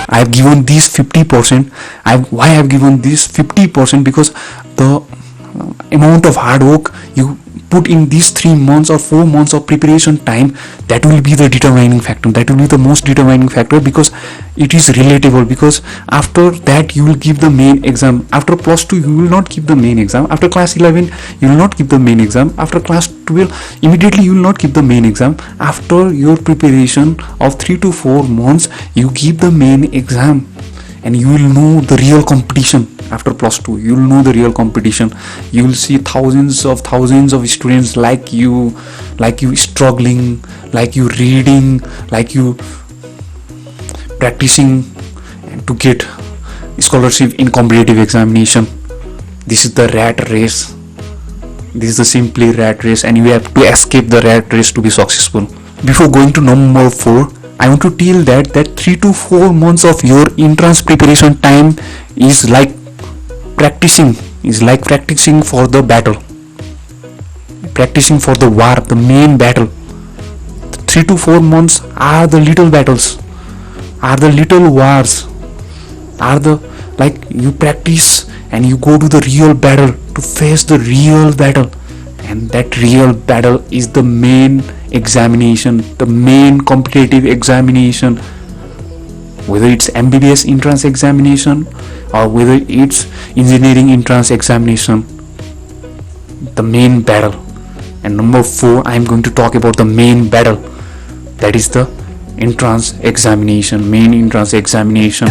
I have given this 50%. Why I have given this 50%? Because the amount of hard work you put in these 3 months or 4 months of preparation time, that will be the determining factor. That will be the most determining factor, because it is relatable. Because after that you will give the main exam. After plus 2 you will not give the main exam. After class 11 you will not give the main exam. After class 12 immediately you will not give the main exam. After your preparation of 3 to 4 months you give the main exam, and you will know the real competition. After plus 2 you will know the real competition. You will see thousands of students like you struggling, like you reading, like you practicing to get scholarship in competitive examination. This is the rat race. This is the simply rat race, and you have to escape the rat race to be successful. Before going to number 4, I want to tell that 3 to 4 months of your entrance preparation time is like practicing for the battle, practicing for the war, the main battle. 3 to 4 months are the little battles, are the little wars, are the like you practice and you go to the real battle to face the real battle, and that real battle is the main examination, the main competitive examination, whether it's MBBS entrance examination or whether it's engineering entrance examination, the main battle. And number 4, I am going to talk about the main battle, that is the entrance examination, main entrance examination.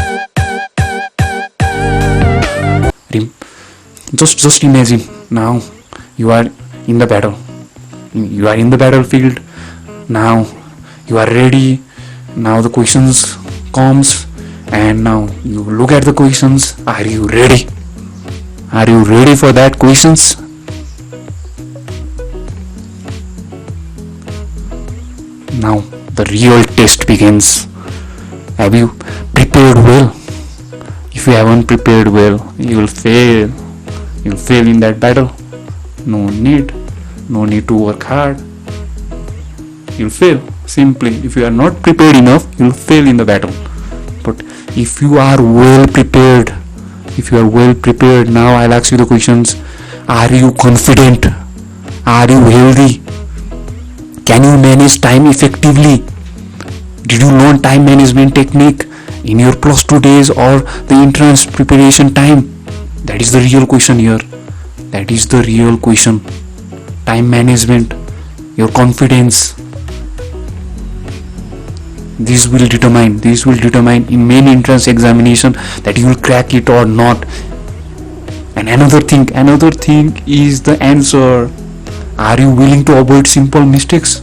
Just imagine, now you are in the battle, you are in the battlefield, now you are ready, now the questions comes, and now you look at the questions. Are you ready? Are you ready for that questions? Now the real test begins. Have you prepared well? If you haven't prepared well, you will fail. You will fail in that battle. No need to work hard. You'll fail. Simply, if you are not prepared enough, you'll fail in the battle. But if you are well prepared, now I'll ask you the questions. Are you confident? Are you healthy? Can you manage time effectively? Did you learn time management technique in your plus 2 days or the entrance preparation time? That is the real question here. That is the real question. Time management, your confidence. This will determine in main entrance examination that you will crack it or not. And another thing is the answer. Are you willing to avoid simple mistakes?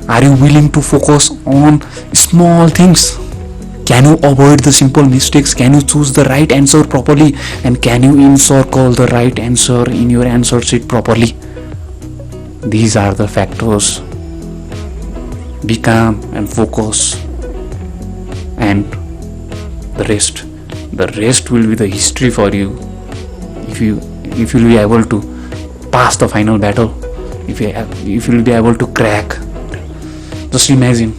Are you willing to focus on small things? Can you avoid the simple mistakes? Can you choose the right answer properly? And can you encircle the right answer in your answer sheet properly? These are the factors. Be calm and focus, and the rest will be the history for you. If you will be able to pass the final battle, if you will be able to crack. Just imagine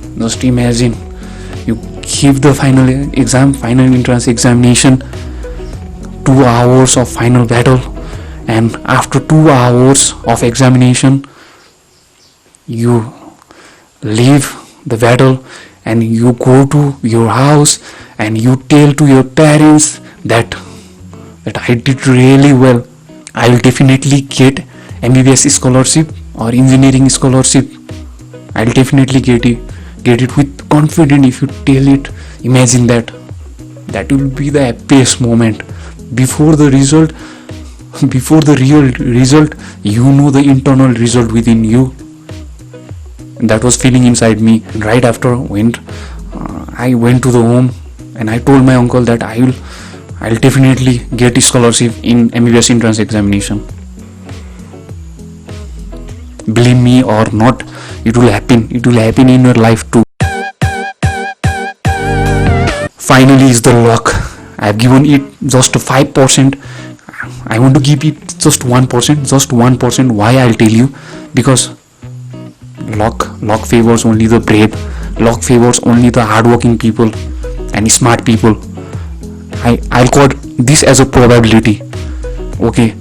you give the final entrance examination, 2 hours of final battle, and after 2 hours of examination you leave the battle and you go to your house and you tell to your parents that I did really well. I will definitely get MBBS scholarship or engineering scholarship. I will definitely get it with confidence. If you tell it, imagine that will be the happiest moment. Before the real result, you know the internal result within you. That was feeling inside me. Right after I went to the home and I told my uncle that I'll definitely get a scholarship in MBBS entrance examination. Believe me or not, it will happen in your life too. Finally is the luck. I have given it just 5%. I want to give it just 1%. Why? I'll tell you. Because luck favors only the brave. Luck favors only the hardworking people and smart people. I'll call this as a probability. Okay,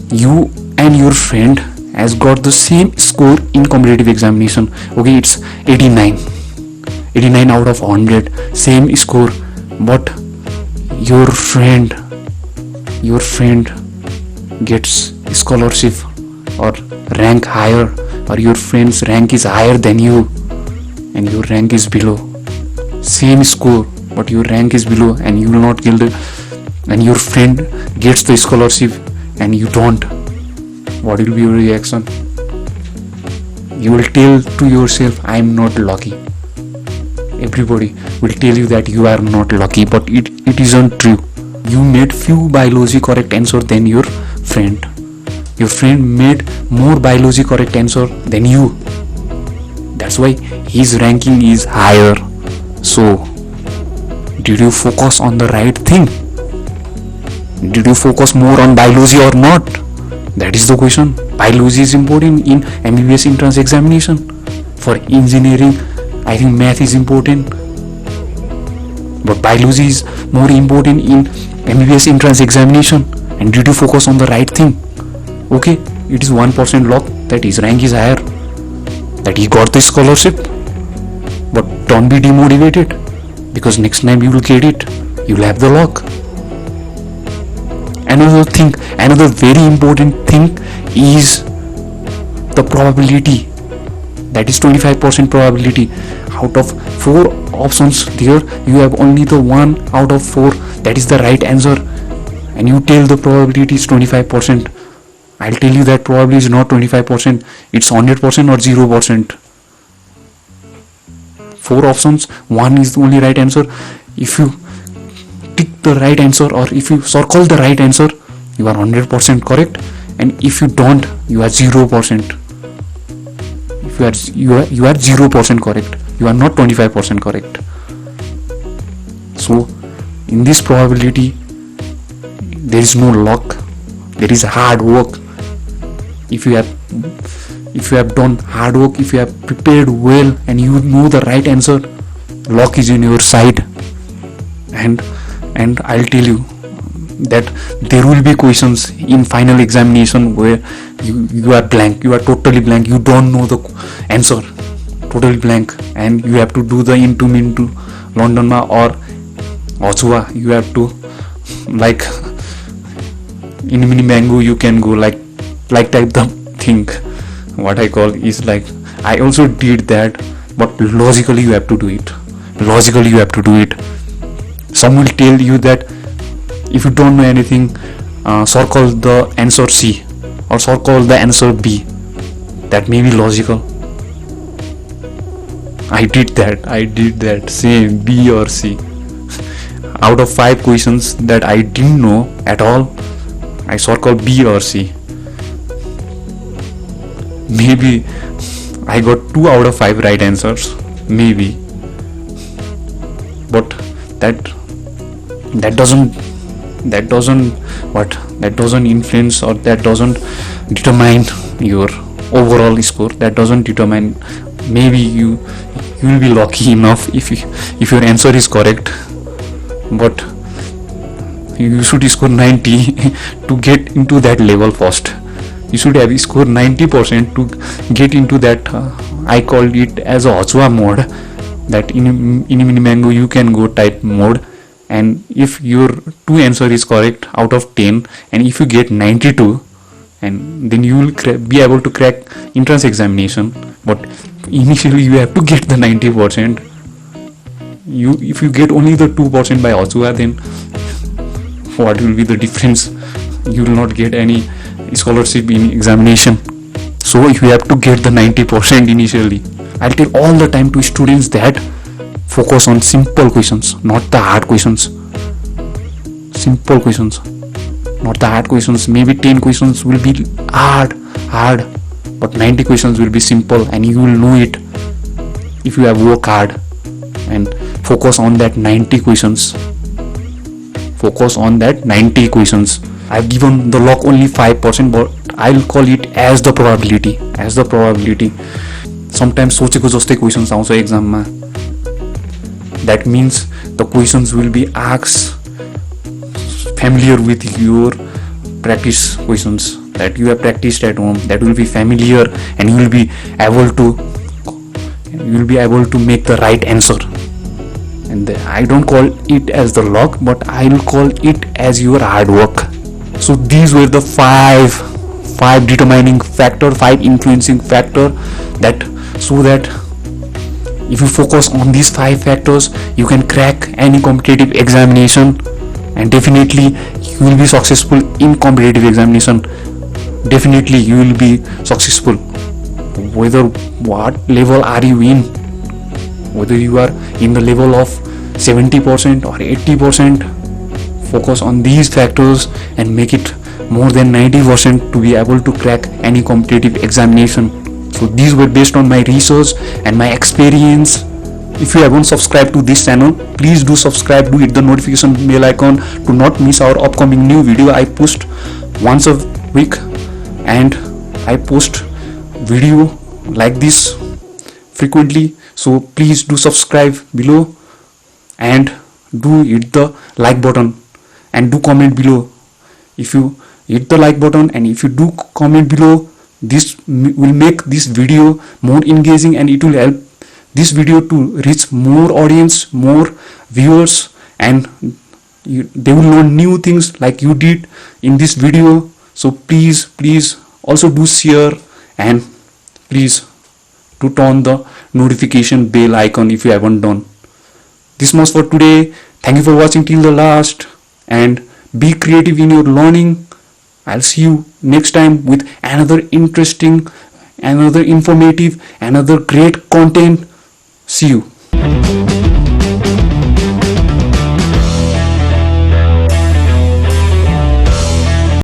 you and your friend has got the same score in competitive examination. Okay, it's 89 out of 100, same score, but your friend gets scholarship or rank higher, or your friend's rank is higher than you and your rank is below. Same score, but your rank is below and you will not get it, and your friend gets the scholarship and you don't. What will be your reaction? You will tell to yourself, I am not lucky. Everybody will tell you that you are not lucky, but it isn't true. You made few biology correct answer than your friend. Your friend made more biology correct answer than you. That's why his ranking is higher. So, did you focus on the right thing? Did you focus more on biology or not? That is the question. Biology is important in MBBS entrance examination. For engineering, I think math is important, but biology is more important in MBBS entrance examination. And did you focus on the right thing? Okay, it is 1% luck that his rank is higher, that he got the scholarship, but don't be demotivated, because next time you will get it. You will have the luck. Another very important thing is the probability. That is 25% probability. Out of 4 options there, you have only the 1 out of 4 that is the right answer, and you tell the probability is 25%. I'll tell you that probably is not 25%, it's 100% or 0%. 4 options, 1 is the only right answer. If you tick the right answer, or if you circle the right answer, you are 100% correct, and if you don't, you are 0%. If you are 0% correct, you are not 25% correct. So in this probability, there is no luck, there is hard work. If you have done hard work, if you have prepared well and you know the right answer, luck is in your side. And I'll tell you that there will be questions in final examination where you are blank, you are totally blank, you don't know the answer, totally blank, and you have to do the into London or Ochua. You have to, like in mini mango, you can go like type the thing. What I call is like, I also did that, but logically you have to do it. Some will tell you that if you don't know anything, circle the answer C or circle the answer B. That may be logical. I did that, same B or C. Out of 5 questions that I didn't know at all, I circled B or C. Maybe I got 2 out of 5 right answers, maybe, but that doesn't influence, or that doesn't determine your overall score. That doesn't determine. Maybe you will be lucky enough if your answer is correct, but you should score 90 to get into that level first. You should have scored 90% to get into that. I called it as a Ochua mode, that in mini mango you can go type mode, and if your 2 answer is correct out of 10, and if you get 92, and then you will be able to crack entrance examination. But initially you have to get the 90%. If you get only the 2% by Ochua, then what will be the difference? You will not get any scholarship in examination. So you have to get the 90% initially. I'll tell all the time to students that focus on simple questions, not the hard questions. Simple questions, not the hard questions. Maybe 10 questions will be hard, but 90 questions will be simple, and you will know it if you have worked hard. And focus on that 90 questions. I've given the luck only 5%, but I'll call it as the probability. Sometimes सोचेको जस्तै questions आउँछ एक्जाममा, That means the questions will be asked familiar with your practice questions that you have practiced at home, that will be familiar, and you will be able to make the right answer. And I don't call it as the luck, but I will call it as your hard work. So these were the five determining factor, five influencing factor, that so that if you focus on these five factors, you can crack any competitive examination, and definitely you will be successful in competitive examination. Definitely you will be successful, whether what level are you in, whether you are in the level of 70% or 80%. Focus on these factors and make it more than 90% to be able to crack any competitive examination. So these were based on my research and my experience. If you haven't subscribed to this channel, please do subscribe, do hit the notification bell icon to not miss our upcoming new video. I post once a week, and I post video like this frequently. So please do subscribe below, and do hit the like button, and do comment below. If you hit the like button and if you do comment below, this will make this video more engaging, and it will help this video to reach more audience, more viewers, and they will learn new things like you did in this video. So please also do share, and please to turn the notification bell icon if you haven't done. This much for today. Thank you for watching till the last, and be creative in your learning. I'll see you next time with another interesting, another informative, another great content. See you.